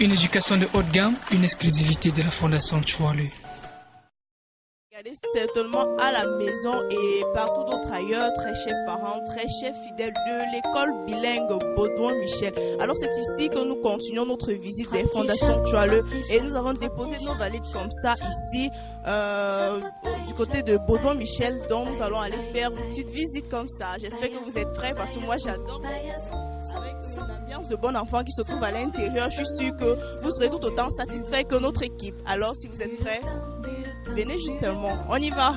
Une éducation de haute gamme, une exclusivité de la Fondation Tchoualé. Regardez certainement à la maison et partout d'autres ailleurs, très chers parents, très chers fidèles de l'école bilingue Baudouin Michel. Alors c'est ici que nous continuons notre visite des fondations Tchoualé et nous avons déposé nos valides comme ça ici du côté de Baudouin Michel, donc nous allons aller faire une petite visite comme ça. J'espère que vous êtes prêts parce que moi j'adore. Avec une ambiance de bon enfant qui se trouve à l'intérieur, je suis sûre que vous serez tout autant satisfait que notre équipe. Alors si vous êtes prêts, venez justement, on y va.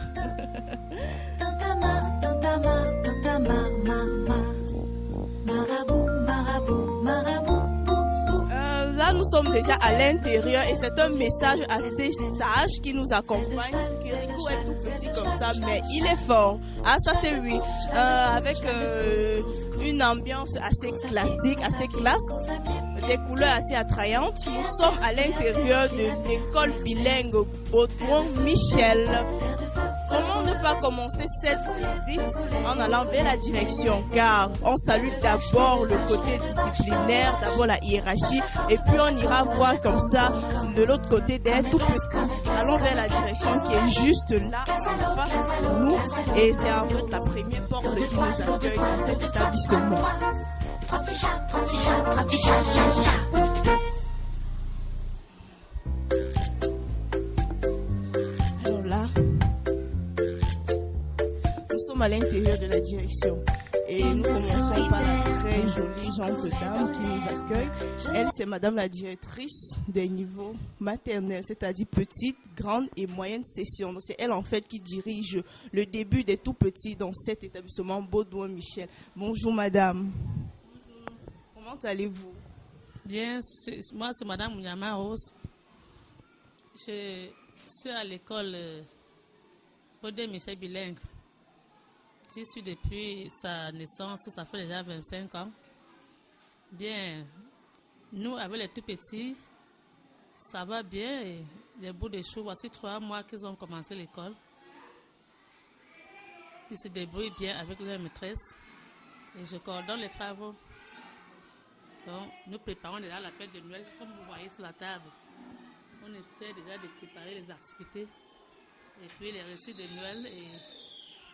Là, nous sommes déjà à l'intérieur et c'est un message assez sage qui nous accompagne. Kirikou est tout petit comme ça, mais il est fort. Ah, ça c'est oui. Avec une ambiance assez classique, assez classe, des couleurs assez attrayantes. Nous sommes à l'intérieur de l'école bilingue Baudouin Michel. Comment ne pas commencer cette visite en allant vers la direction, car on salue d'abord le côté disciplinaire, d'abord la hiérarchie, et puis on ira voir comme ça de l'autre côté des tout petits. Allons vers la direction qui est juste là, en face de nous, et c'est en fait la première porte qui nous accueille dans cet établissement. Alors là, nous sommes à l'intérieur de la direction et nous commençons par la très jolie jeune dame qui nous accueille. Elle, c'est madame la directrice des niveaux maternels, c'est-à-dire petite, grande et moyenne session. Donc c'est elle en fait qui dirige le début des tout petits dans cet établissement Baudouin Michel. Bonjour madame. Comment allez-vous? Bien, moi c'est madame Mounyama Rose. Je suis à l'école Baudouin Michel bilingue. J'y suis depuis sa naissance, ça fait déjà 25 ans. Bien, nous, avec les tout petits, ça va bien. Et les bouts de chou, voici 3 mois qu'ils ont commencé l'école. Ils se débrouillent bien avec leur maîtresse. Et je coordonne les travaux. Donc, nous préparons déjà la fête de Noël, comme vous voyez sur la table. On essaie déjà de préparer les activités. Et puis les récits de Noël et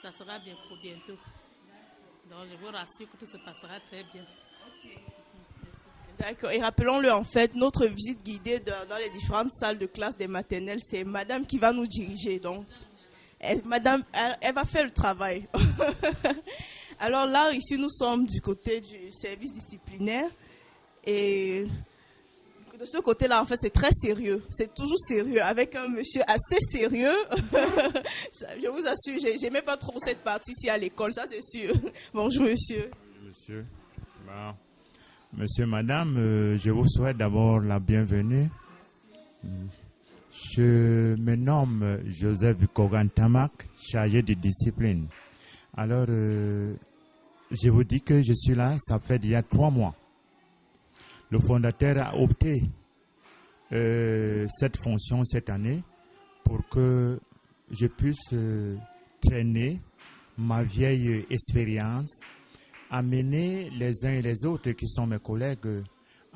ça sera bien pour bientôt. Donc je vous rassure que tout se passera très bien. Okay. D'accord. Et rappelons-le en fait, notre visite guidée dans les différentes salles de classe des maternelles, c'est madame qui va nous diriger. Donc, madame, elle va faire le travail. Alors là, ici, nous sommes du côté du service disciplinaire. Et de ce côté-là, en fait, c'est très sérieux. C'est toujours sérieux, avec un monsieur assez sérieux. Je vous assure, j'aimais pas trop cette partie ici à l'école, ça c'est sûr. Bonjour, monsieur. Bonjour, monsieur. Bon. Monsieur, madame, je vous souhaite d'abord la bienvenue. Je me nomme Joseph Kogantamak, chargé de discipline. Alors, je vous dis que je suis là, ça fait déjà 3 mois. Le fondateur a opté cette fonction cette année pour que je puisse traîner ma vieille expérience, amener les uns et les autres qui sont mes collègues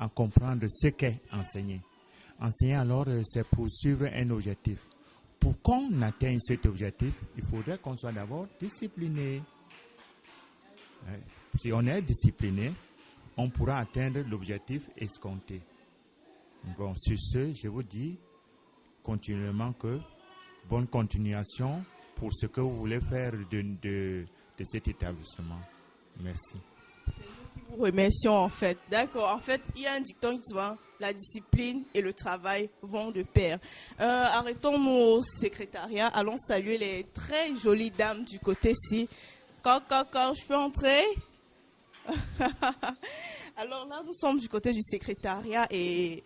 à comprendre ce qu'est enseigner. Enseigner alors, c'est poursuivre un objectif. Pour qu'on atteigne cet objectif, il faudrait qu'on soit d'abord discipliné. Si on est discipliné, on pourra atteindre l'objectif escompté. Bon, sur ce, je vous dis continuellement que bonne continuation pour ce que vous voulez faire de cet établissement. Merci. Nous vous remercions en fait. D'accord. En fait, il y a un dicton qui dit la discipline et le travail vont de pair. Arrêtons-nous au secrétariat. Allons saluer les très jolies dames du côté-ci. Quand je peux entrer? Alors là, nous sommes du côté du secrétariat et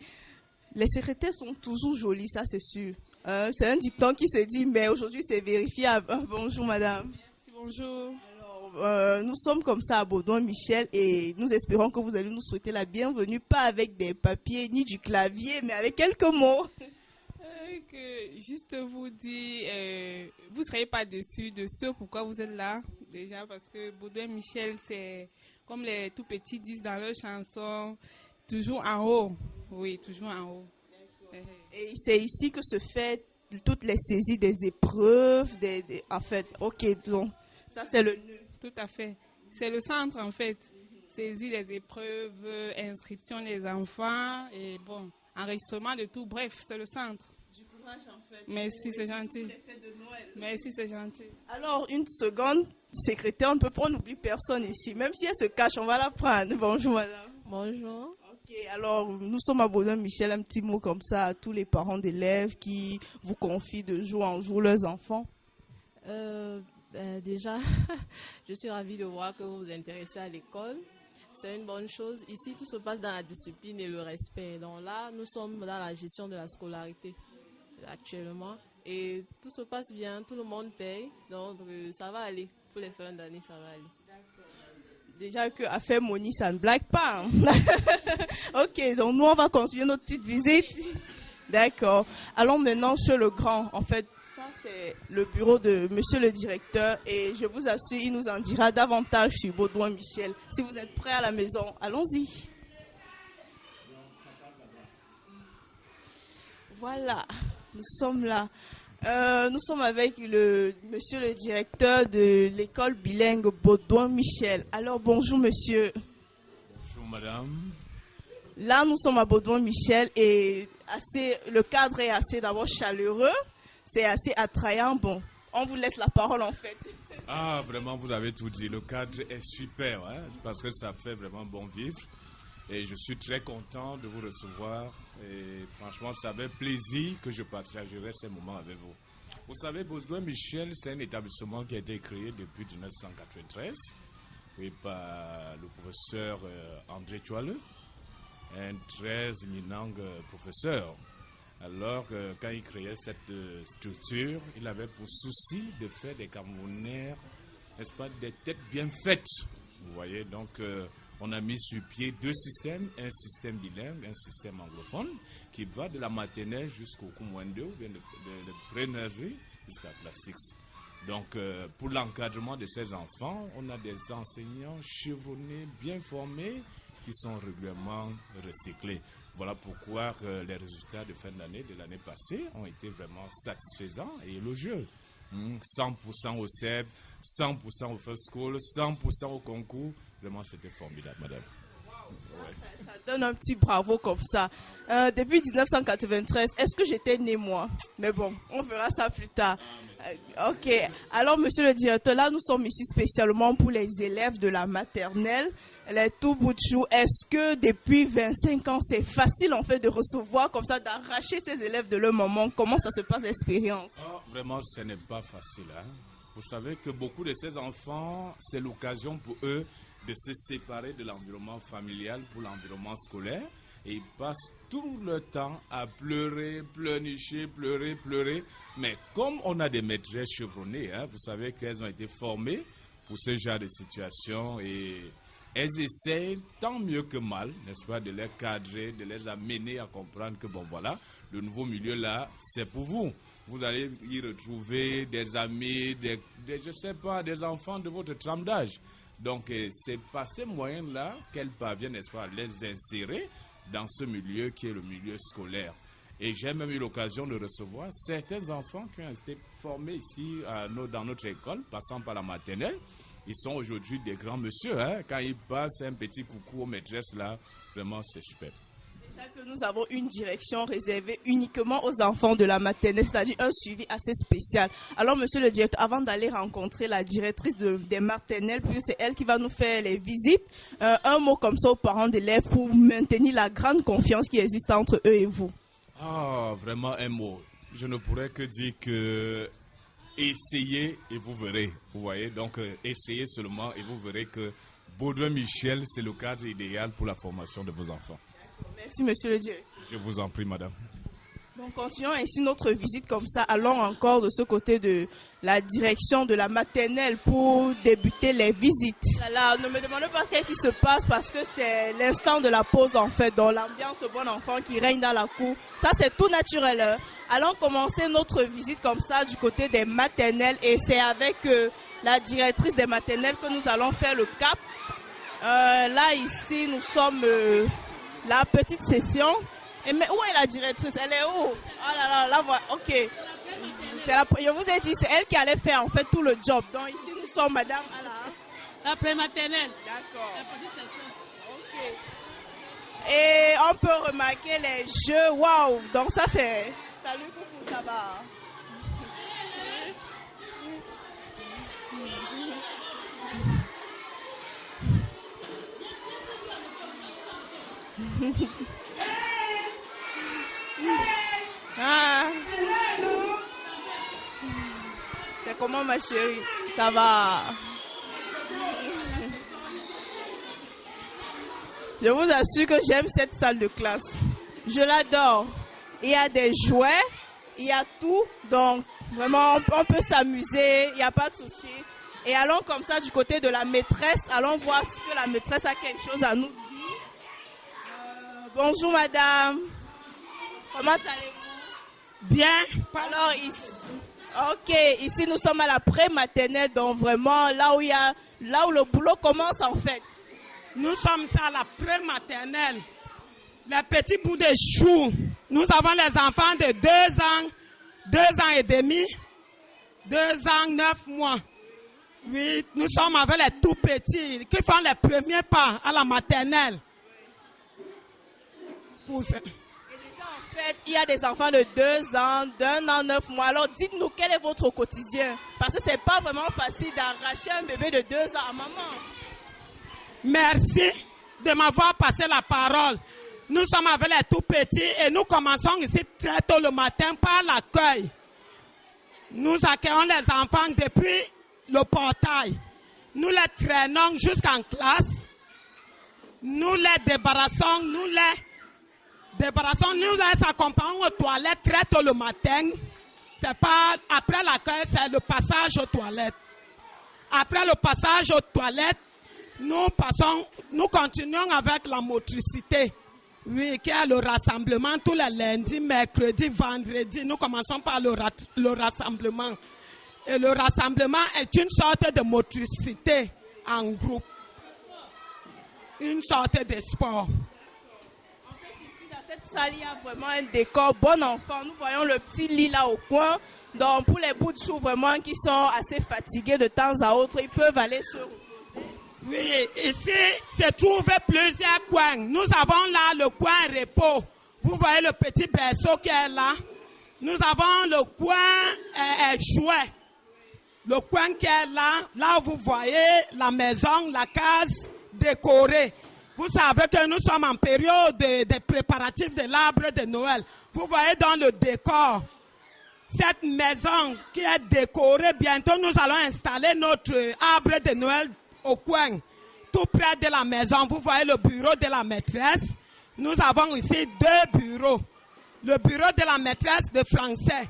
les secrétaires sont toujours jolis, ça c'est sûr. C'est un dicton qui se dit, mais aujourd'hui c'est vérifiable. Bonjour madame. Merci, bonjour. Alors, nous sommes comme ça à Baudouin Michel et nous espérons que vous allez nous souhaiter la bienvenue, pas avec des papiers ni du clavier, mais avec quelques mots. Juste vous dire, vous ne serez pas déçus de ce pourquoi vous êtes là, déjà, parce que Baudouin Michel, c'est comme les tout petits disent dans leur chanson, toujours en haut. Oui, toujours en haut. Et c'est ici que se fait toutes les saisies des épreuves, en fait, ok, donc ça c'est le nœud. Tout à fait. C'est le centre en fait. Saisie des épreuves, inscription des enfants et bon, enregistrement de tout. Bref, c'est le centre. Du courage en fait. Merci, c'est gentil. Les fêtes de Noël. Merci, c'est gentil. Alors, une seconde, secrétaire, on ne peut pas, on n'oublie personne ici. Même si elle se cache, on va la prendre. Bonjour madame. Bonjour. Ok, alors nous sommes à Baudouin-Michel, un petit mot comme ça à tous les parents d'élèves qui vous confient de jour en jour leurs enfants. Déjà, je suis ravie de voir que vous vous intéressez à l'école. C'est une bonne chose. Ici, tout se passe dans la discipline et le respect. Donc là, nous sommes dans la gestion de la scolarité actuellement. Et tout se passe bien, tout le monde paye. Donc ça va aller. Pour les fins d'année, ça va aller. Déjà que affaire Moni, ça ne blague pas. Hein. Ok, donc nous, on va continuer notre petite visite. D'accord. Allons maintenant chez le grand. En fait, ça, c'est le bureau de monsieur le directeur. Et je vous assure, il nous en dira davantage sur Baudouin-Michel. Si vous êtes prêts à la maison, allons-y. Voilà, nous sommes là. Nous sommes avec monsieur le directeur de l'école bilingue Baudouin-Michel. Alors, bonjour monsieur. Bonjour madame. Là, nous sommes à Baudouin-Michel et le cadre est assez d'abord chaleureux, c'est assez attrayant. Bon, on vous laisse la parole en fait. Ah, vraiment, vous avez tout dit. Le cadre est super, hein, parce que ça fait vraiment bon vivre. Et je suis très content de vous recevoir. Et franchement, ça fait plaisir que je partagerai ces moments avec vous. Vous savez, Baudouin-Michel, c'est un établissement qui a été créé depuis 1993 par le professeur André Tualeux, un très éminent professeur. Alors, quand il créait cette structure, il avait pour souci de faire des Camerounais, n'est-ce pas, des têtes bien faites. Vous voyez, donc on a mis sur pied deux systèmes, un système bilingue, un système anglophone, qui va de la maternelle jusqu'au Coumouende, ou bien de pré-nurserie jusqu'à classe 6. Donc, pour l'encadrement de ces enfants, on a des enseignants chevronnés, bien formés, qui sont régulièrement recyclés. Voilà pourquoi les résultats de fin d'année de l'année passée ont été vraiment satisfaisants et élogieux. 100% au CEP, 100% au First School, 100% au concours. Vraiment, c'était formidable, madame. Ouais. Ça donne un petit bravo comme ça. Depuis 1993, est-ce que j'étais né moi? Mais bon, on verra ça plus tard. Ok. Alors, monsieur le directeur, là, nous sommes ici spécialement pour les élèves de la maternelle. Les tout bout de chou. Est-ce que depuis 25 ans, c'est facile en fait de recevoir comme ça, d'arracher ces élèves de leur moment? Comment ça se passe l'expérience? Vraiment, ce n'est pas facile. Hein? Vous savez que beaucoup de ces enfants, c'est l'occasion pour eux de se séparer de l'environnement familial pour l'environnement scolaire. Et ils passent tout le temps à pleurer, pleurnicher, pleurer. Mais comme on a des maîtresses chevronnées, hein, vous savez qu'elles ont été formées pour ce genre de situation et elles essayent tant mieux que mal, n'est-ce pas, de les cadrer, de les amener à comprendre que, bon, voilà, le nouveau milieu là, c'est pour vous. Vous allez y retrouver des amis, je ne sais pas, des enfants de votre trame d'âge. Donc, c'est par ces moyens-là qu'elles parviennent, n'est-ce pas, à les insérer dans ce milieu qui est le milieu scolaire. Et j'ai même eu l'occasion de recevoir certains enfants qui ont été formés ici dans notre école, passant par la maternelle. Ils sont aujourd'hui des grands messieurs. Hein. Quand ils passent un petit coucou aux maîtresses, là, vraiment, c'est super. Déjà que nous avons une direction réservée uniquement aux enfants de la maternelle, c'est-à-dire un suivi assez spécial. Alors, monsieur le directeur, avant d'aller rencontrer la directrice des maternelles, puisque c'est elle qui va nous faire les visites, un mot comme ça aux parents d'élèves pour maintenir la grande confiance qui existe entre eux et vous. Ah, vraiment un mot. Je ne pourrais que dire que essayez et vous verrez. Vous voyez, donc essayez seulement et vous verrez que Baudouin-Michel, c'est le cadre idéal pour la formation de vos enfants. Merci, monsieur le directeur. Je vous en prie, madame. Donc, continuons ainsi notre visite comme ça. Allons encore de ce côté de la direction de la maternelle pour débuter les visites. Là, ne me demandez pas qu'est-ce qui se passe parce que c'est l'instant de la pause en fait, dans l'ambiance bon enfant qui règne dans la cour. Ça, c'est tout naturel. Hein. Allons commencer notre visite comme ça du côté des maternelles et c'est avec la directrice des maternelles que nous allons faire le cap. Là, ici, nous sommes la petite session. Et mais où est la directrice? Elle est où? Oh là là, là, voilà. Ok. Je vous ai dit, c'est elle qui allait faire en fait tout le job. Donc ici, nous sommes madame à la prématernelle. D'accord. Ok. Et on peut remarquer les jeux. Waouh! Donc ça, c'est... Salut, coucou, ça va? Ah. C'est comment ma chérie? Ça va? Je vous assure que j'aime cette salle de classe. Je l'adore. Il y a des jouets, il y a tout. Donc vraiment on peut s'amuser, il n'y a pas de souci. Et allons comme ça du côté de la maîtresse. Allons voir ce que la maîtresse a quelque chose à nous dire. Bonjour madame. Comment allez-vous? Bien. Alors ici, ok, ici nous sommes à la pré-maternelle, donc vraiment là où le boulot commence en fait. Nous sommes à la pré-maternelle. Les petits bouts de chou. Nous avons les enfants de 2 ans, 2 ans et demi, 2 ans, 9 mois. Oui, nous sommes avec les tout petits qui font les premiers pas à la maternelle. Et déjà, en fait, il y a des enfants de 2 ans, d'1 an, 9 mois. Alors, dites-nous, quel est votre quotidien? Parce que c'est pas vraiment facile d'arracher un bébé de 2 ans à maman. Merci de m'avoir passé la parole. Nous sommes avec les tout petits et nous commençons ici très tôt le matin par l'accueil. Nous accueillons les enfants depuis le portail. Nous les traînons jusqu'en classe. Nous les débarrassons, nous les accompagnons aux toilettes très tôt le matin. C'est pas après l'accueil, c'est le passage aux toilettes. Après le passage aux toilettes, nous continuons avec la motricité. Oui, qui est le rassemblement tous les lundis, mercredis, vendredis. Nous commençons par le rassemblement. Et le rassemblement est une sorte de motricité en groupe. Une sorte de sport. En fait, ici, dans cette salle, il y a vraiment un décor bon enfant. Nous voyons le petit lit là au coin. Donc, pour les bouts de chou vraiment qui sont assez fatigués de temps à autre, ils peuvent aller se reposer. Oui, ici se trouvent plusieurs coins. Nous avons là le coin repos. Vous voyez le petit berceau qui est là. Nous avons le coin jouet. Le coin qui est là, là où vous voyez la maison, la case décorée. Vous savez que nous sommes en période de préparatifs de l'arbre de Noël. Vous voyez dans le décor, cette maison qui est décorée. Bientôt, nous allons installer notre arbre de Noël au coin, tout près de la maison. Vous voyez le bureau de la maîtresse. Nous avons ici 2 bureaux. Le bureau de la maîtresse de français.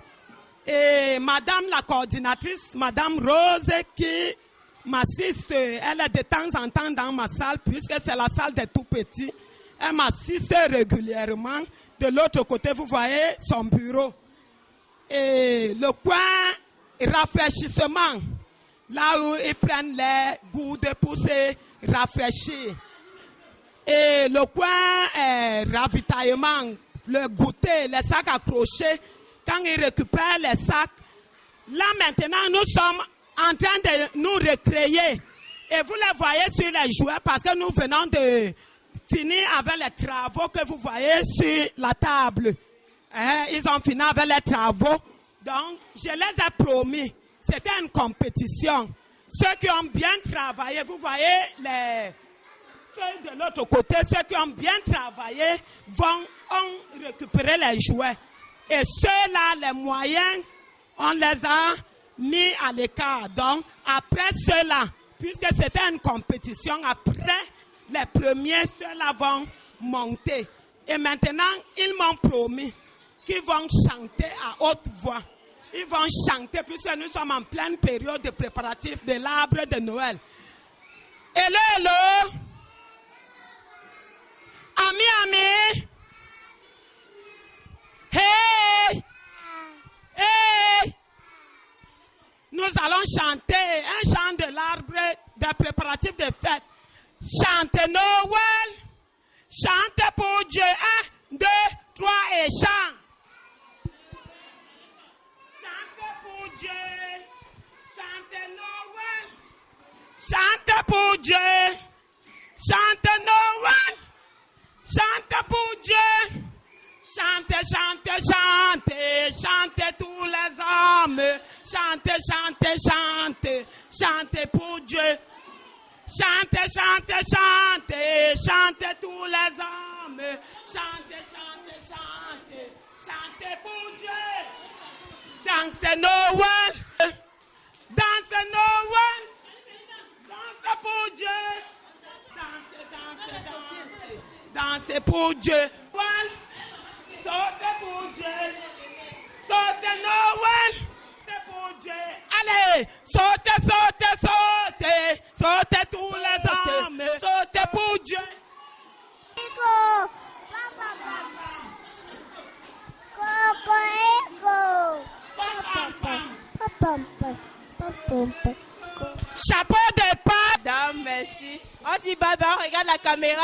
Et madame la coordinatrice, madame Rose, qui m'assiste, elle est de temps en temps dans ma salle, puisque c'est la salle des tout petits. Elle m'assiste régulièrement. De l'autre côté, vous voyez son bureau. Et le coin rafraîchissement, là où ils prennent les gouttes pour se rafraîchir. Et le coin ravitaillement, le goûter, les sacs accrochés, quand ils récupèrent les sacs. Là maintenant, nous sommes en train de nous recréer. Et vous les voyez sur les jouets parce que nous venons de finir avec les travaux que vous voyez sur la table. Ils ont fini avec les travaux. Donc, je les ai promis. C'était une compétition. Ceux qui ont bien travaillé, vous voyez ceux de l'autre côté, ceux qui ont bien travaillé ont récupéré les jouets. Et ceux-là, les moyens, on les a mis à l'écart. Donc, après ceux-là, puisque c'était une compétition, après les premiers, ceux-là vont monter. Et maintenant, ils m'ont promis qu'ils vont chanter à haute voix. Ils vont chanter puisque nous sommes en pleine période de préparatifs de l'arbre de Noël. Hello, hello. Ami. Hey. Hey. Nous allons chanter un chant de l'arbre des préparatifs de fête. Chante Noël. Chante pour Dieu. 1, 2, 3 et chante. Chante pour Dieu. Chante Noël. Chante pour Dieu. Chante Noël. Chante pour Dieu. Chante, chante, chante. Chante tous les hommes. Chante, chante, chante. Chante pour Dieu. Chante, chante, chante. Chante tous les hommes. Chante, chante, chante. Chante pour Dieu. Danse Noël. Danse Noël. Danse pour Dieu. Danse, danse, danse. Danse pour Dieu. Saute pour Dieu. Saute Noël. C'est pour Dieu. Allez, saute, saute, saute. Saute tous les hommes. Saute pour Dieu. Chapeau de pape. Dame, merci. On dit bye bye, on regarde la caméra,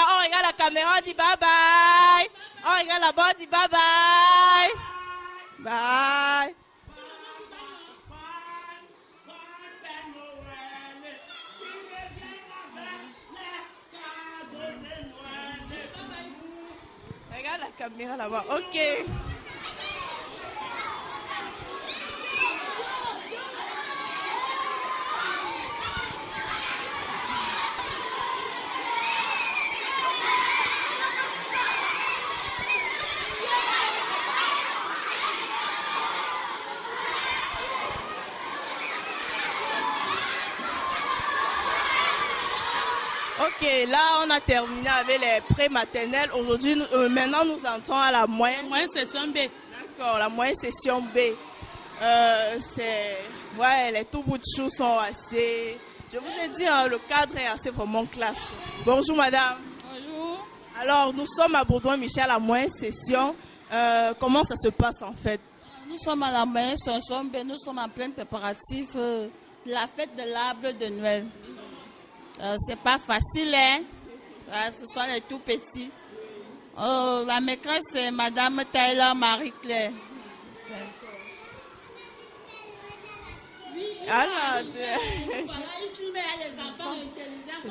on dit bye bye. On regarde là-bas, on dit bye bye. Bye. Regarde la caméra là-bas, ok. Ok, là on a terminé avec les pré-maternelles. Aujourd'hui, maintenant nous entrons à la moyenne session B. D'accord, la moyenne session B. Les tout bouts de choux sont assez... Je vous ai dit, le cadre est assez vraiment classe. Bonjour madame. Bonjour. Alors, nous sommes à Baudouin-Michel à la moyenne session. Comment ça se passe en fait? Nous sommes à la moyenne session B. Nous sommes en plein préparatif de la fête de l'arbre de Noël. C'est pas facile, hein? Ce sont les tout petits. La maîtresse, c'est Madame Taylor Marie-Claire. Alors,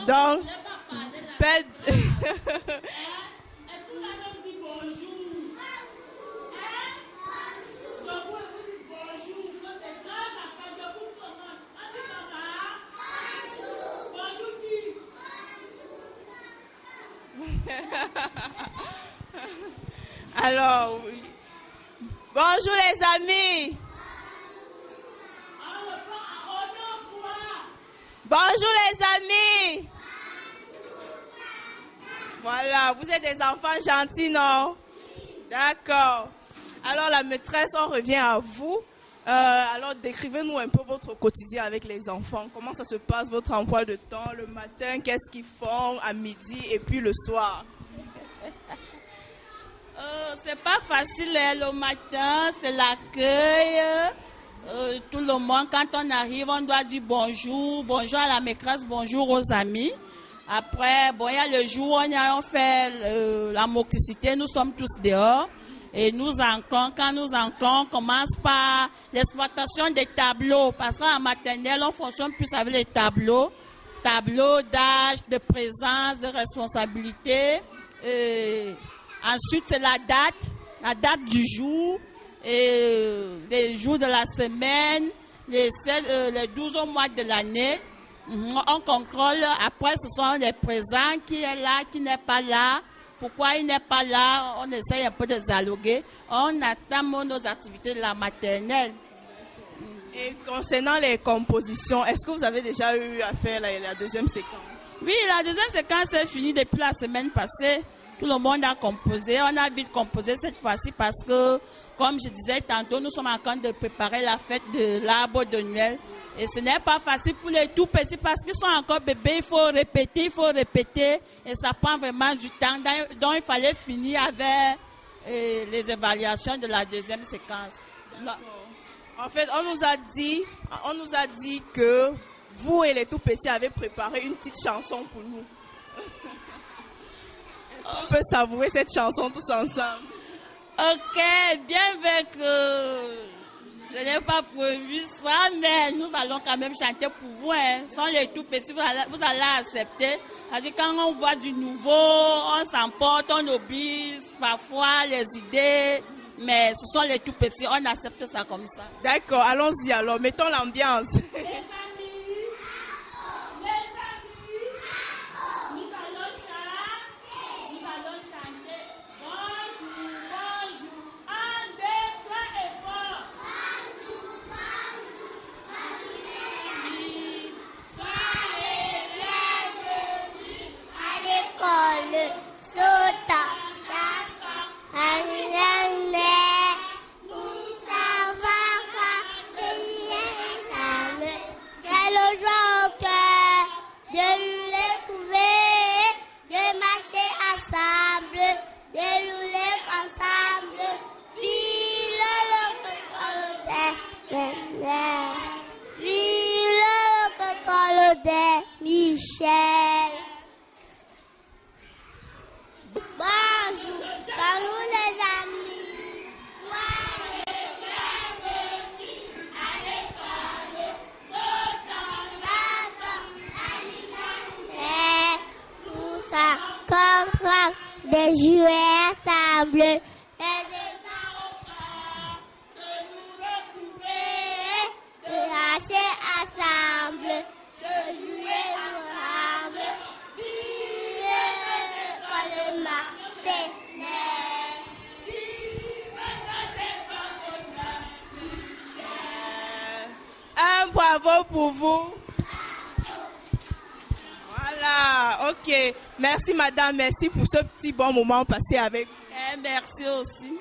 donc, est-ce que vous avez dit bonjour? Je vous dis bonjour. C'est grâce à quand je vous demande. Bonjour qui? Alors, oui. Bonjour les amis. Bonjour les amis. Voilà, vous êtes des enfants gentils, non? D'accord. Alors la maîtresse, on revient à vous. Alors décrivez-nous un peu votre quotidien avec les enfants. Comment ça se passe, votre emploi de temps? Le matin, qu'est-ce qu'ils font à midi et puis le soir? C'est pas facile, hein. Le matin, c'est l'accueil. Tout le monde, quand on arrive, on doit dire bonjour, bonjour à la maîtresse, bonjour aux amis. Après, il y a le jour où on fait la mixité, nous sommes tous dehors. Et nous entrons, quand nous entrons, on commence par l'exploitation des tableaux. Parce qu'en maternelle, on fonctionne plus avec les tableaux. Tableaux d'âge, de présence, de responsabilité. Ensuite, c'est la date du jour. Et les jours de la semaine, les 12 mois de l'année. On contrôle. Après, ce sont les présents, qui est là, qui n'est pas là. Pourquoi il n'est pas là? On essaye un peu de dialoguer. On attend nos activités de la maternelle. Et concernant les compositions, est-ce que vous avez déjà eu à faire la deuxième séquence? Oui, la deuxième séquence est finie depuis la semaine passée. Tout le monde a composé. On a vite composé cette fois-ci parce que, comme je disais tantôt, nous sommes en train de préparer la fête de l'arbre de Noël. Et ce n'est pas facile pour les tout petits parce qu'ils sont encore bébés. Il faut répéter. Et ça prend vraiment du temps. Donc, il fallait finir avec les évaluations de la deuxième séquence. En fait, on nous a dit que vous et les tout petits avez préparé une petite chanson pour nous. Est-ce qu'on peut savourer cette chanson tous ensemble? Oui, la deuxième séquence est finie depuis la semaine passée. Tout le monde a composé. On a vite composé cette fois-ci parce que, comme je disais tantôt, nous sommes en train de préparer la fête de l'arbre de Noël. Et ce n'est pas facile pour les tout petits parce qu'ils sont encore bébés. Il faut répéter. Et ça prend vraiment du temps. Donc, il fallait finir avec les évaluations de la deuxième séquence. En fait, on nous a dit que vous et les tout petits avez préparé une petite chanson pour nous. Ok, bien vrai que je n'ai pas prévu ça, mais nous allons quand même chanter pour vous. Hein. Ce sont les tout petits, vous allez accepter. C'est-à-dire, quand on voit du nouveau, on s'emporte, on oublie parfois les idées, mais ce sont les tout petits, on accepte ça comme ça. D'accord, allons-y alors, mettons l'ambiance. Michel. Bonjour, à nous les amis. Bienvenue à l'école. Nous sommes des jouets ensemble. Et déjà au temps de nous retrouver, de lâcher ensemble, de jouer ensemble. Vive l'école maternelle. Vive l'école. Un bravo pour vous. Voilà, ok. Merci madame, merci pour ce petit bon moment passé avec vous. Merci aussi.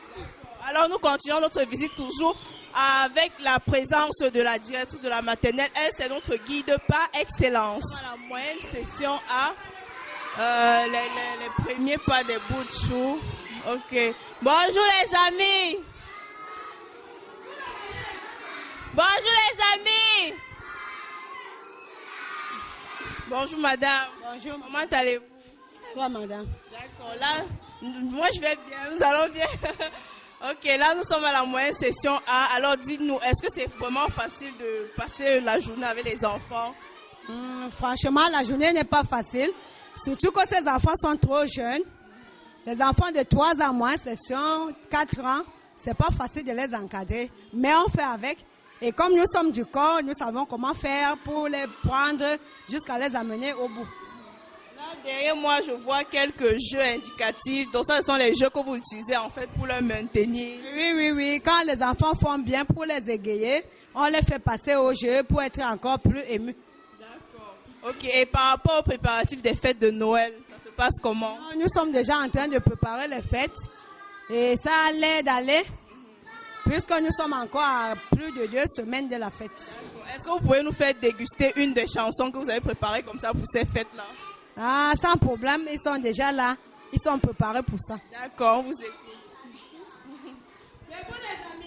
Alors nous continuons notre visite toujours avec la présence de la directrice de la maternelle. Elle, c'est notre guide par excellence. La moyenne session A, les premiers pas des bouts de chou. Ok. Bonjour les amis. Bonjour les amis. Bonjour madame. Bonjour. Comment allez-vous? Ça va madame. D'accord. Là, moi je vais bien. Nous allons bien. Ok, là nous sommes à la moyenne session A. Alors dites-nous, est-ce que c'est vraiment facile de passer la journée avec les enfants? Franchement, la journée n'est pas facile. Surtout que ces enfants sont trop jeunes. Les enfants de 3 ans moins, session 4 ans, c'est pas facile de les encadrer. Mais on fait avec. Et comme nous sommes du corps, nous savons comment faire pour les prendre jusqu'à les amener au bout. Là, derrière moi, je vois quelques jeux indicatifs. Donc ça, ce sont les jeux que vous utilisez en fait pour les maintenir. Oui. Quand les enfants font bien pour les égayer, on les fait passer au jeu pour être encore plus émus. D'accord. Ok, et par rapport aux préparatifs des fêtes de Noël, ça se passe comment? Nous sommes déjà en train de préparer les fêtes. Et ça a l'air d'aller. Puisque nous sommes encore à plus de 2 semaines de la fête. Est-ce que vous pouvez nous faire déguster une des chansons que vous avez préparées comme ça pour ces fêtes-là? Ah, sans problème, ils sont déjà là. Ils sont préparés pour ça. D'accord, on vous écoute. Debout les amis.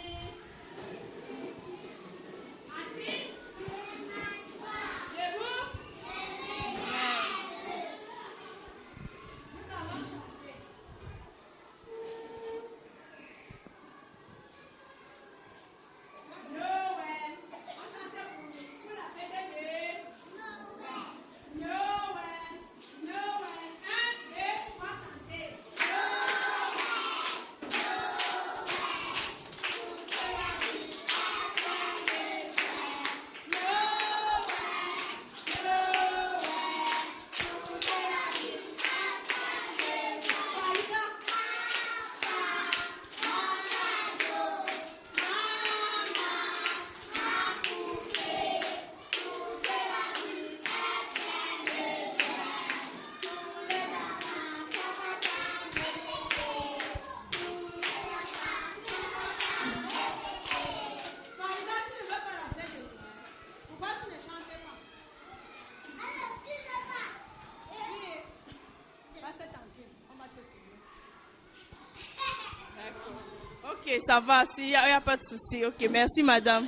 Ok, ça va, il n'y a pas de souci. Ok, merci madame.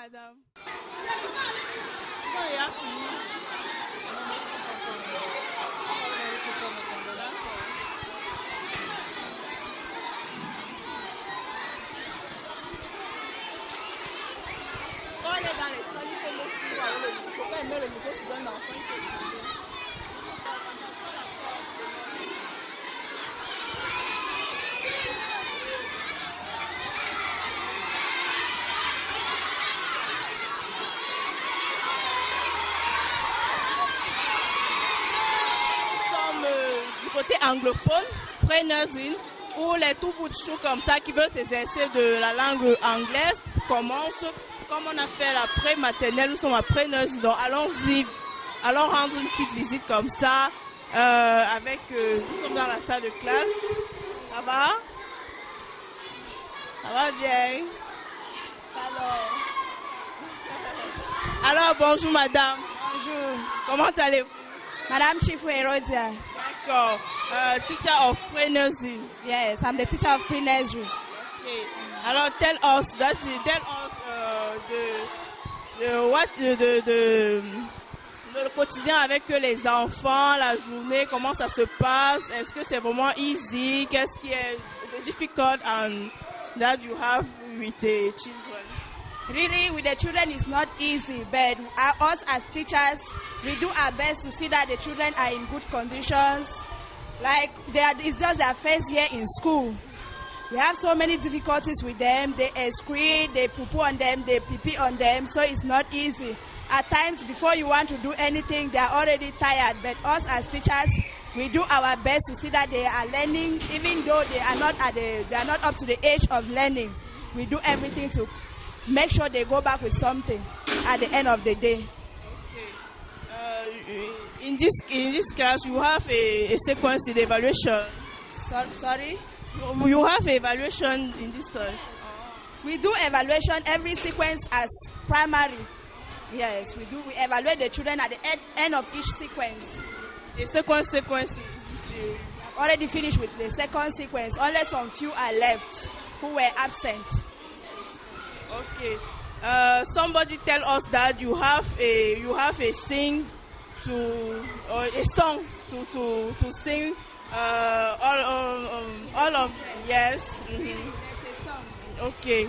madame. Quand on est dans les salles, il faut le suivre avec le micro. Quand il met le micro sur un enfant, il faut le bouger. Du côté anglophone, Prenez-in, où les tout bouts de chou comme ça qui veulent s'exercer de la langue anglaise commencent. Comme on a fait la pré-maternelle, nous sommes à Prenez-in, donc allons-y, allons rendre une petite visite comme ça. Nous sommes dans la salle de classe. Ça va? Ça va bien? Alors bonjour madame. Bonjour. Comment allez-vous? Madame Chifu Herodia. D'accord. Teacher of pre-nursery. Yes, I'm the teacher of pre-nursery. Okay. Alors tell us le quotidien avec les enfants, la journée, comment ça se passe? Est-ce que c'est vraiment easy? Qu'est-ce qui est difficult and that you have with the children? Really, with the children, it's not easy, but us as teachers, we do our best to see that the children are in good conditions. Like, it's just their first year in school. We have so many difficulties with them. They excrete, they poo-poo on them, they pee-pee on them, so it's not easy. At times, before you want to do anything, they are already tired, but us as teachers, we do our best to see that they are learning, even though they are not up to the age of learning. We do everything to make sure they go back with something at the end of the day. Okay. In this class, you have a sequence in evaluation. Sorry? You have evaluation in this class. We do evaluation every sequence as primary. Yes, we do. We evaluate the children at the end of each sequence. The second sequence is already finished with the second sequence. Only some few are left who were absent. Okay. Somebody tell us that you have a song to sing all of yes. Mm-hmm. Okay.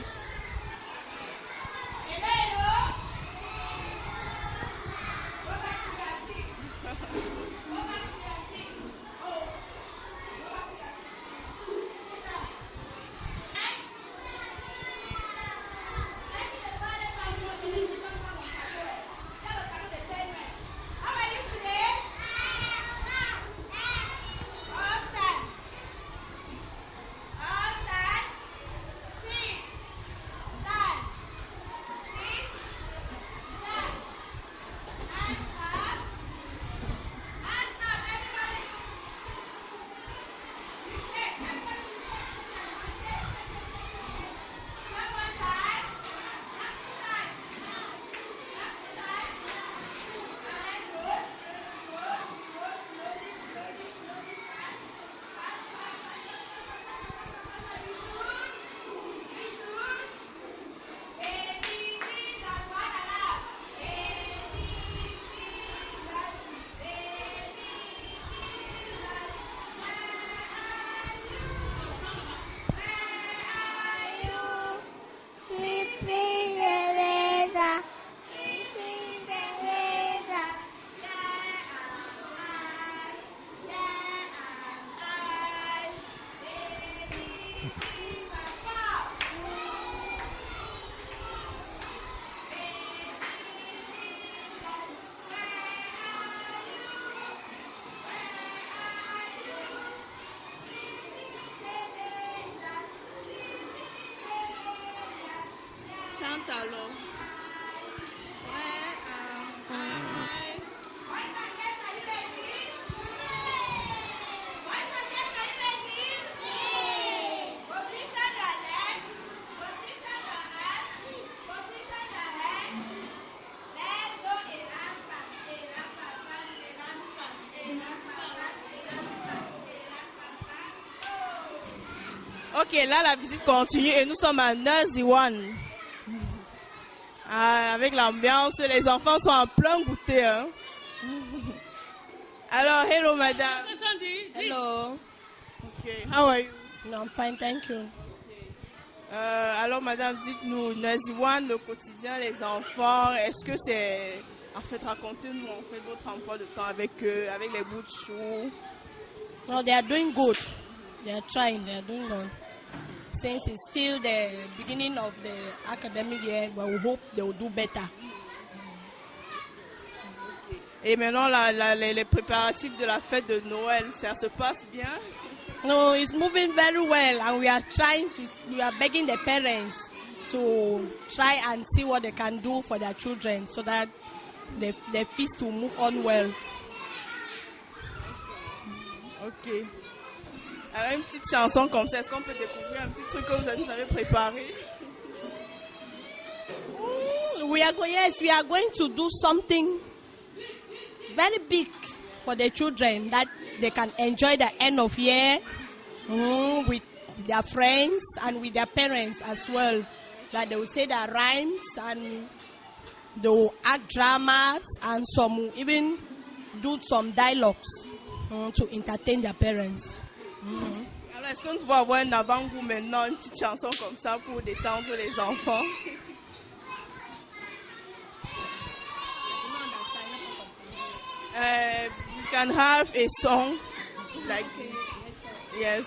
Alors. Ok, là la visite continue et nous sommes à Nursery 1. Ah, avec l'ambiance, les enfants sont en plein goûter. Hein. Alors, hello madame. Hello. Okay. How are you? No, I'm fine, thank you. Alors madame, dites-nous, Naziwan, le quotidien, les enfants, est-ce que c'est... En fait, racontez-nous en fait votre emploi de temps avec eux, avec les bouts de chou. No, they are doing good. They are trying, they are doing good. Since it's still the beginning of the academic year, but we hope they will do better. Et maintenant, les préparatifs de la fête de Noël, ça se passe bien? No, it's moving very well, and we are begging the parents to try and see what they can do for their children so that the feast will move on well. Ok. Alors, une petite chanson comme ça, est-ce qu'on peut découvrir un petit truc que vous avez préparé? We are going to do something very big for the children that they can enjoy the end of year with their friends and with their parents as well. That they will say their rhymes and they will act dramas and some even do some dialogues to entertain their parents. Alors, est-ce qu'on peut avoir un avant-goût maintenant, une petite chanson comme ça pour détendre les enfants? We can have a song like yes.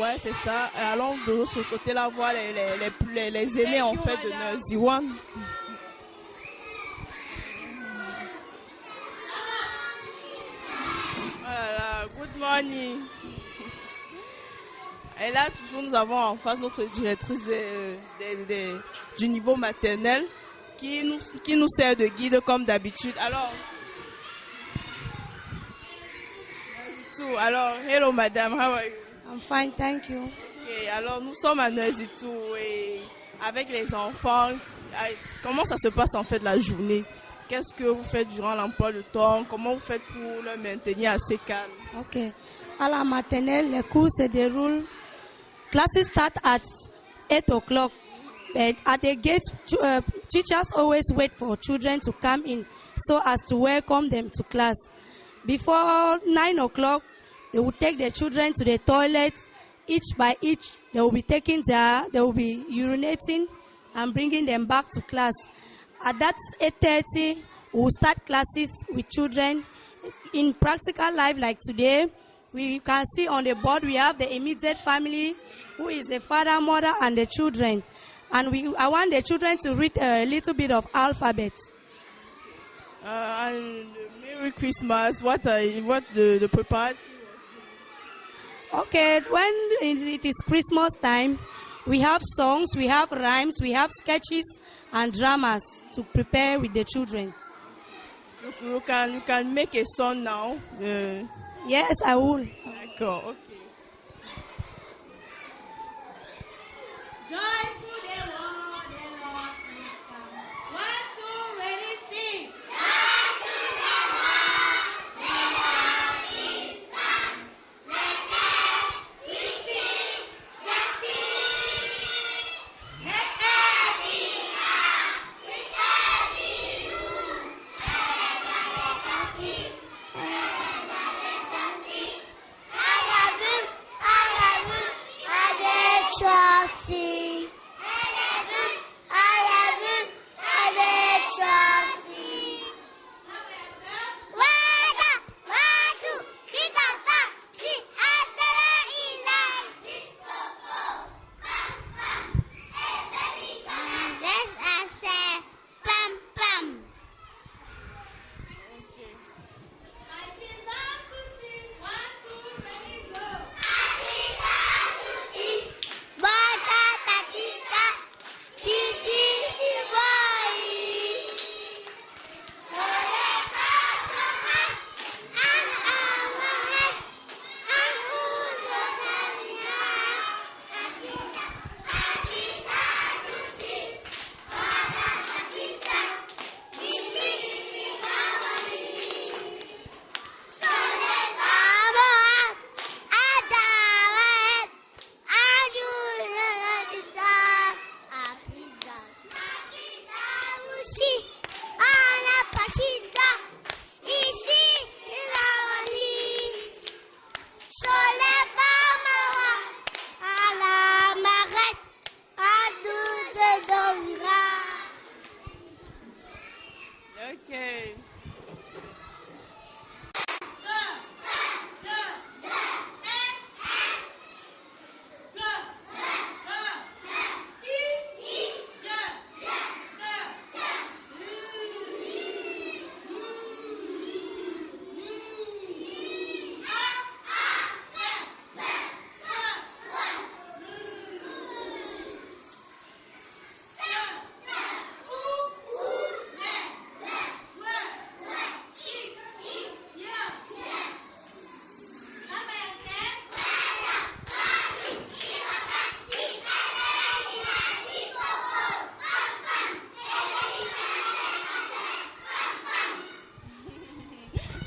Ouais, c'est ça. Allons de ce côté-là voir les aînés en fait de Nursery One. Voilà, good morning. Et là, toujours, nous avons en face notre directrice du niveau maternel qui nous sert de guide comme d'habitude. Alors, hello madame, how are you? I'm fine, thank you. Okay, alors, nous sommes à Nursery et avec les enfants, comment ça se passe en fait la journée? Qu'est-ce que vous faites durant l'emploi de temps? Comment vous faites pour le maintenir assez calme? Ok. À la maternelle, les cours se déroulent. Classes start at 8 o'clock. But at the gate, teachers always wait for children to come in so as to welcome them to class. Before 9 o'clock, they will take the children to the toilet. Each by each, they will be urinating and bringing them back to class. At that 8:30, we will start classes with children. In practical life like today, we can see on the board we have the immediate family, who is the father, mother, and the children. And I want the children to read a little bit of alphabet. And Merry Christmas. What the preparation? Okay, when it is Christmas time, we have songs, we have rhymes, we have sketches and dramas to prepare with the children. You can make a song now. Yes, I will. D'accord, okay. Joy to the world, the Lord is come. 1, 2, ready, sing. Joy to the world, the Lord is come. Let we sing, let every heart, with every room, let us sing.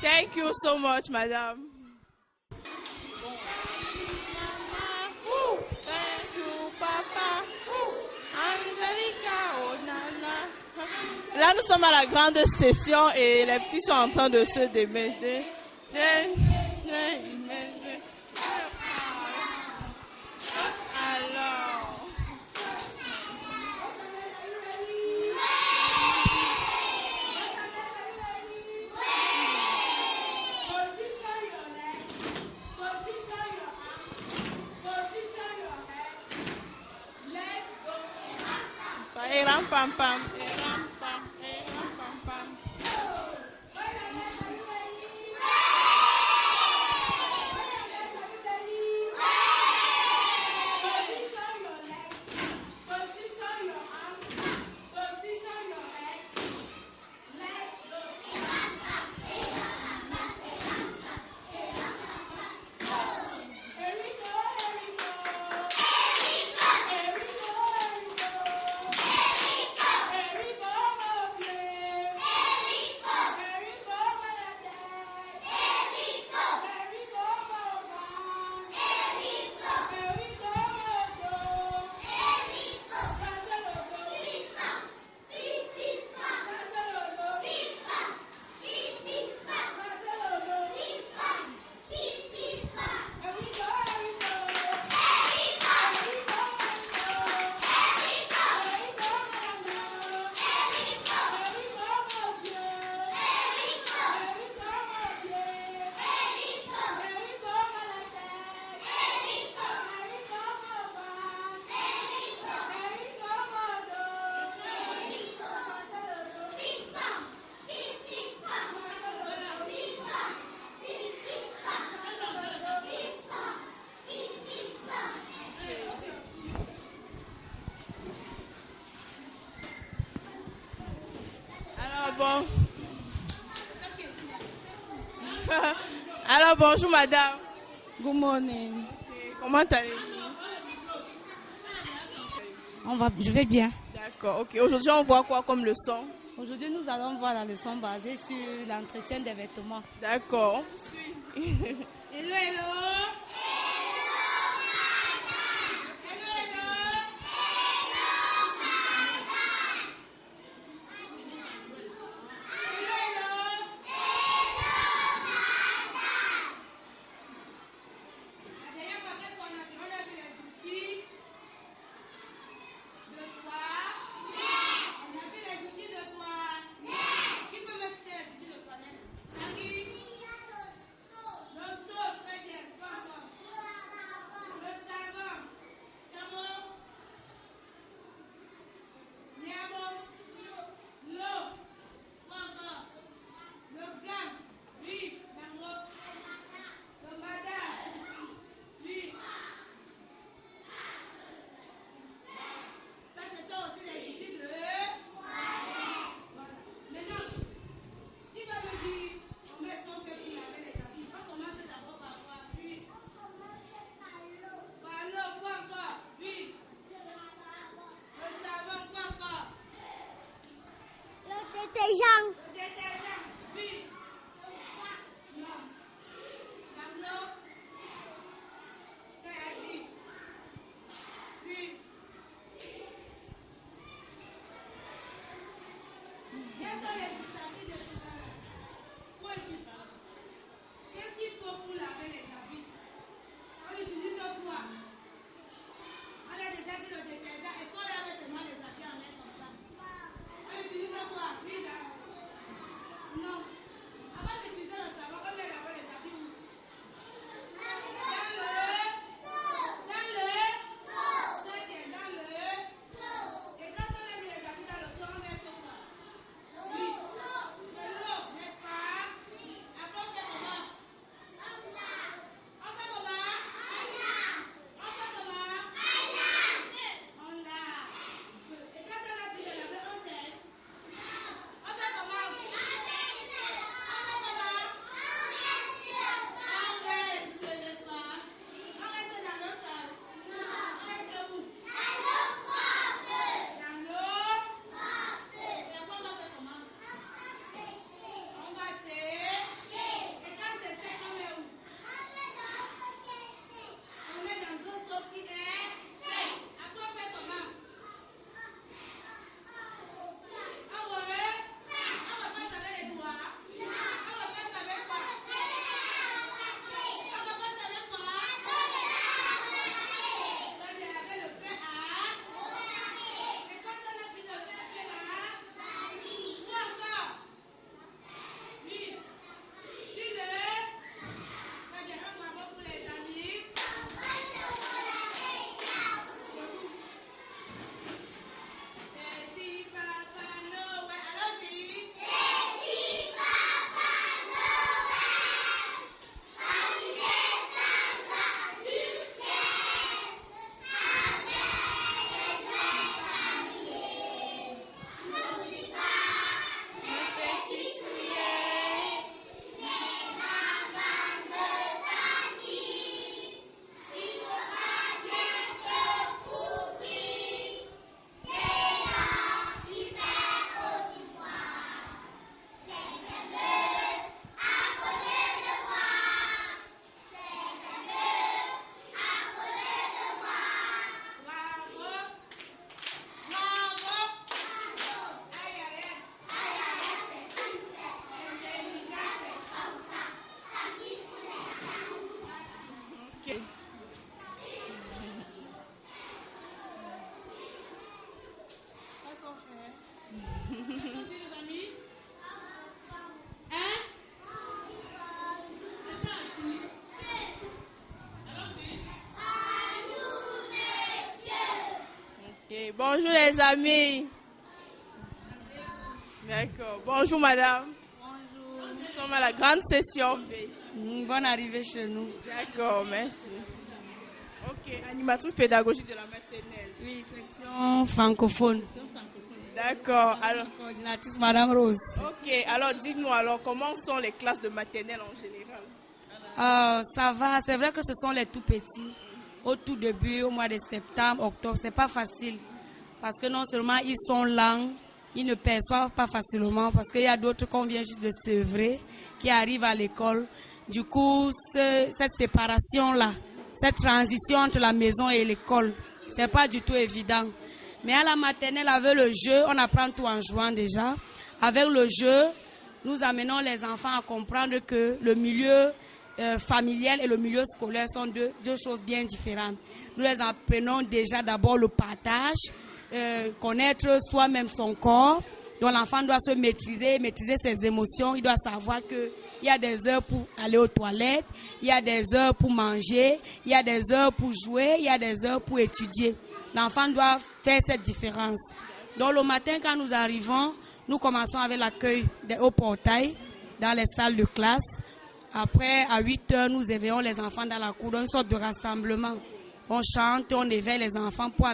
Thank you so much, madame. Thank you, papa. Angelica, oh nana. Là, nous sommes à la grande session et les petits sont en train de se démêler. Alors. Et ram pam pam. Et ram pam. Et ram pam pam. Bon. Alors bonjour madame. Good morning. Comment allez-vous? Je vais bien. D'accord, ok. Aujourd'hui on voit quoi comme leçon? Aujourd'hui nous allons voir la leçon basée sur l'entretien des vêtements. D'accord. Hello, hello. Ok, bonjour les amis. D'accord. Bonjour madame. Bonjour. Nous sommes à la grande session B. Bonne arrivée chez nous. D'accord, merci. Ok, animatrice pédagogique de la maternelle. Oui, section francophone. D'accord. Alors, coordinatrice Madame Rose. Ok, alors dites-nous alors comment sont les classes de maternelle en général? Ça va, c'est vrai que ce sont les tout petits. Au tout début, au mois de septembre, octobre, c'est pas facile. Parce que non seulement ils sont lents, ils ne perçoivent pas facilement. Parce qu'il y a d'autres qu'on vient juste de sevrer, qui arrivent à l'école. Du coup, cette séparation-là, cette transition entre la maison et l'école, c'est pas du tout évident. Mais à la maternelle, avec le jeu, on apprend tout en jouant déjà. Avec le jeu, nous amenons les enfants à comprendre que le milieu familial et le milieu scolaire sont deux choses bien différentes. Nous les apprenons déjà d'abord le partage, connaître soi-même son corps. Donc l'enfant doit se maîtriser ses émotions. Il doit savoir qu'il y a des heures pour aller aux toilettes, il y a des heures pour manger, il y a des heures pour jouer, il y a des heures pour étudier. L'enfant doit faire cette différence. Donc le matin, quand nous arrivons, nous commençons avec l'accueil au portail dans les salles de classe. Après, à 8 heures, nous éveillons les enfants dans la cour, dans une sorte de rassemblement. On chante, on éveille les enfants pour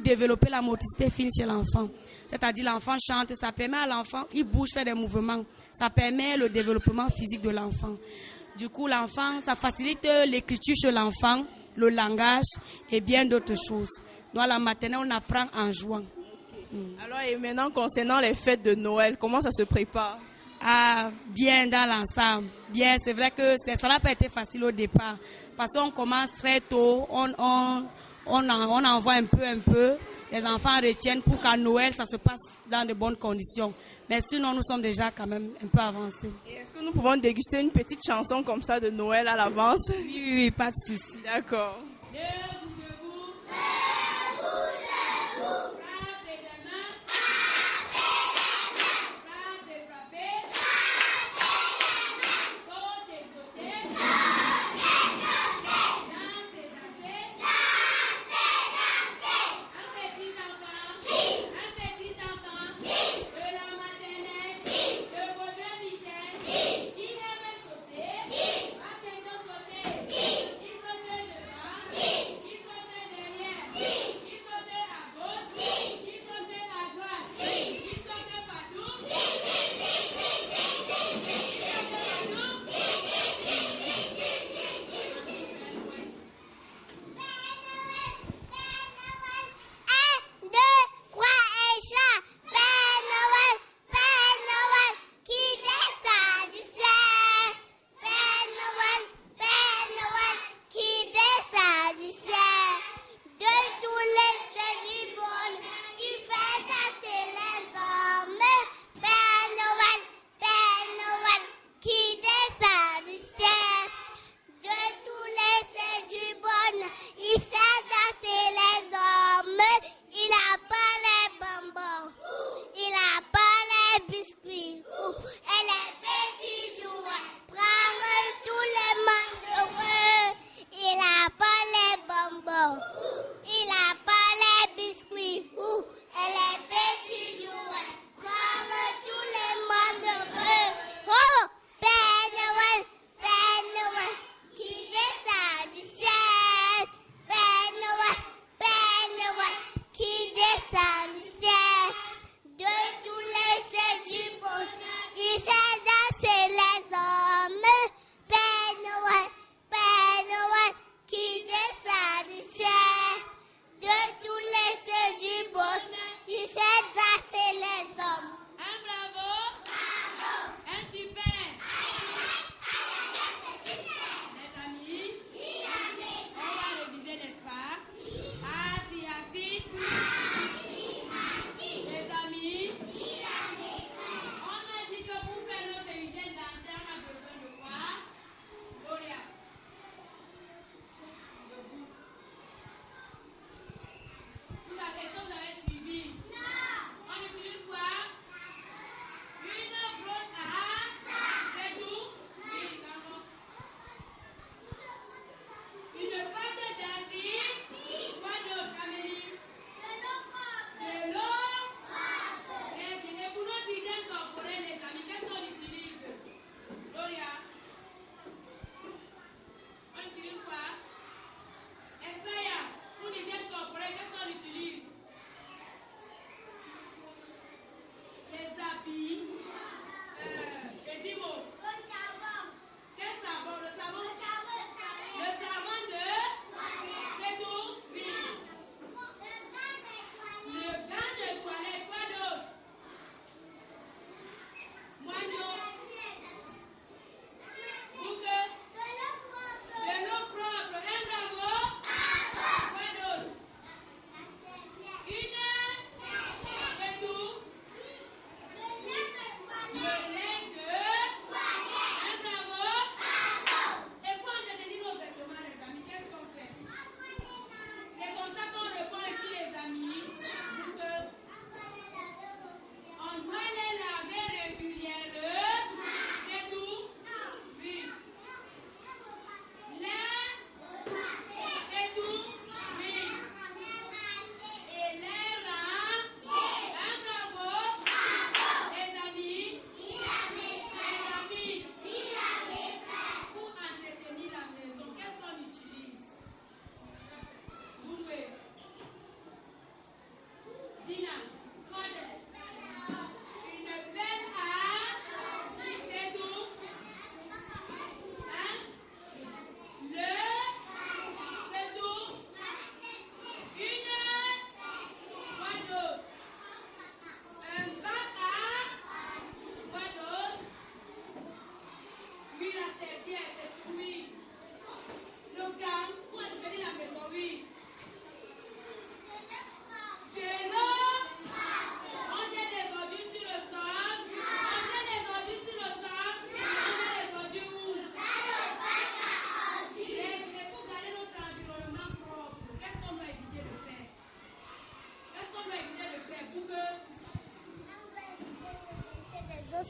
développer la motricité fine chez l'enfant. C'est-à-dire l'enfant chante, ça permet à l'enfant, il bouge, fait des mouvements. Ça permet le développement physique de l'enfant. Du coup, l'enfant, ça facilite l'écriture chez l'enfant, le langage et bien d'autres choses. Donc, à la maternelle, on apprend en jouant. Alors, et maintenant, concernant les fêtes de Noël, comment ça se prépare? Ah, bien dans l'ensemble. Bien, c'est vrai que ça n'a pas été facile au départ. Parce qu'on commence très tôt, on envoie un peu. Les enfants retiennent pour qu'à Noël, ça se passe dans de bonnes conditions. Mais sinon, nous sommes déjà quand même un peu avancés. Et est-ce que nous pouvons déguster une petite chanson comme ça de Noël à l'avance? Oui, pas de souci. D'accord.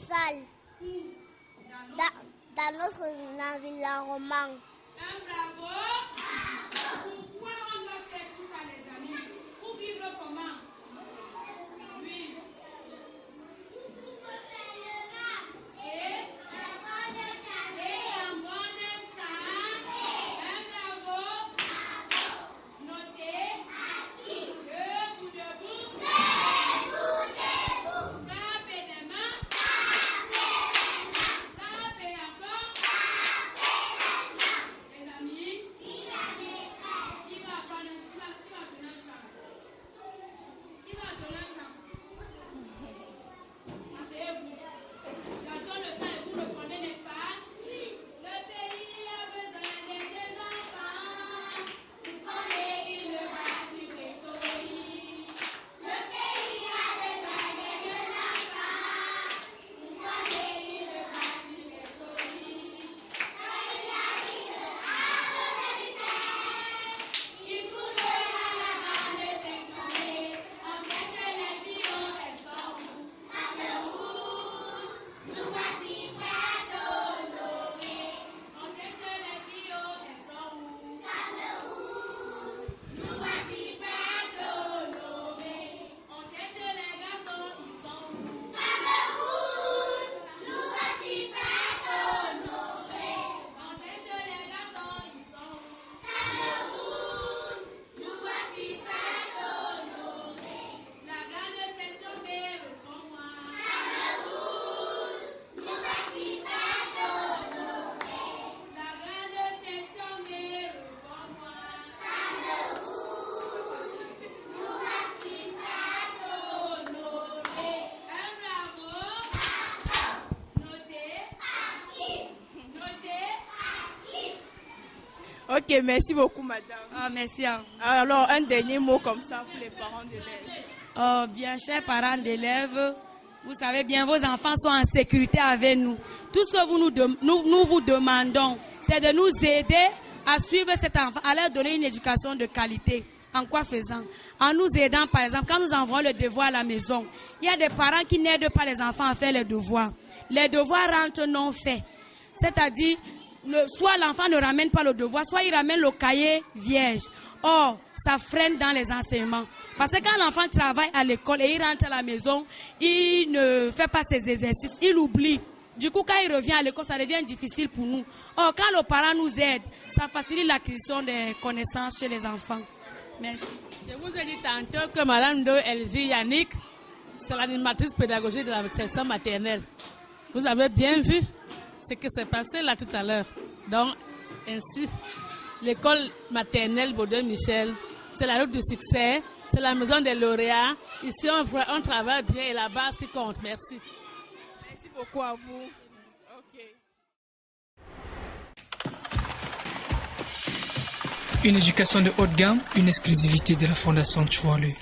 salle. Dans notre environnement. Bravo. Pourquoi on doit faire tout ça, les amis? Pour vivre comment? Oui. Et en bonne santé. Bravo. Notez. Debout, debout. Frappez des mains. Frappez encore. Les amis. Qui va donner un chant? Qui va donner un chant? Asseyez-vous. J'entends le chant et vous le prenez, n'est-ce pas? Le pays a besoin des jeunes enfants pour former une race libre et solide. Le pays a besoin des jeunes enfants pour former une race libre et solide. Il court à la grande sectionner, on cherche les pions, elles sont où? Cameroun, nous voici prêts d'honorer. On cherche les pions, elles sont où? Cameroun, nous voici prêts d'honorer. On cherche les garçons, ils sont où? Cameroun, nous voici prêts d'honorer. On cherche les garçons, ils sont où? Cameroun, nous voici prêts d'honorer. La grande section B, réponds-moi. Cameroun, nous voici prêts d'honorer. La grande section B, réponds-moi. Cameroun, nous voici prêts d'honorer. Un bravo. Notez. Notez. Ok, merci beaucoup, madame. Ah, merci à vous. Alors, un dernier mot comme ça pour les parents d'élèves. Oh, bien, chers parents d'élèves, vous savez bien, vos enfants sont en sécurité avec nous. Tout ce que nous vous demandons, c'est de nous aider à suivre cet enfant, à leur donner une éducation de qualité. En quoi faisant? En nous aidant, par exemple, quand nous envoyons le devoir à la maison, il y a des parents qui n'aident pas les enfants à faire les devoirs. Les devoirs rentrent non faits. C'est-à-dire, soit l'enfant ne ramène pas le devoir, soit il ramène le cahier vierge. Or, ça freine dans les enseignements. Parce que quand l'enfant travaille à l'école et il rentre à la maison, il ne fait pas ses exercices, il oublie. Du coup, quand il revient à l'école, ça devient difficile pour nous. Or, quand le parent nous aide, ça facilite l'acquisition des connaissances chez les enfants. Merci. Je vous ai dit tantôt que Mme Do Elvie Yannick, c'est l'animatrice pédagogique de la section maternelle. Vous avez bien vu ce qui s'est passé là tout à l'heure. Donc, ainsi, l'école maternelle Baudouin-Michel, c'est la route du succès, c'est la maison des lauréats. Ici, on travaille bien et la base qui compte. Merci. Merci beaucoup à vous. Ok. Une éducation de haute gamme, une exclusivité de la Fondation Choualé.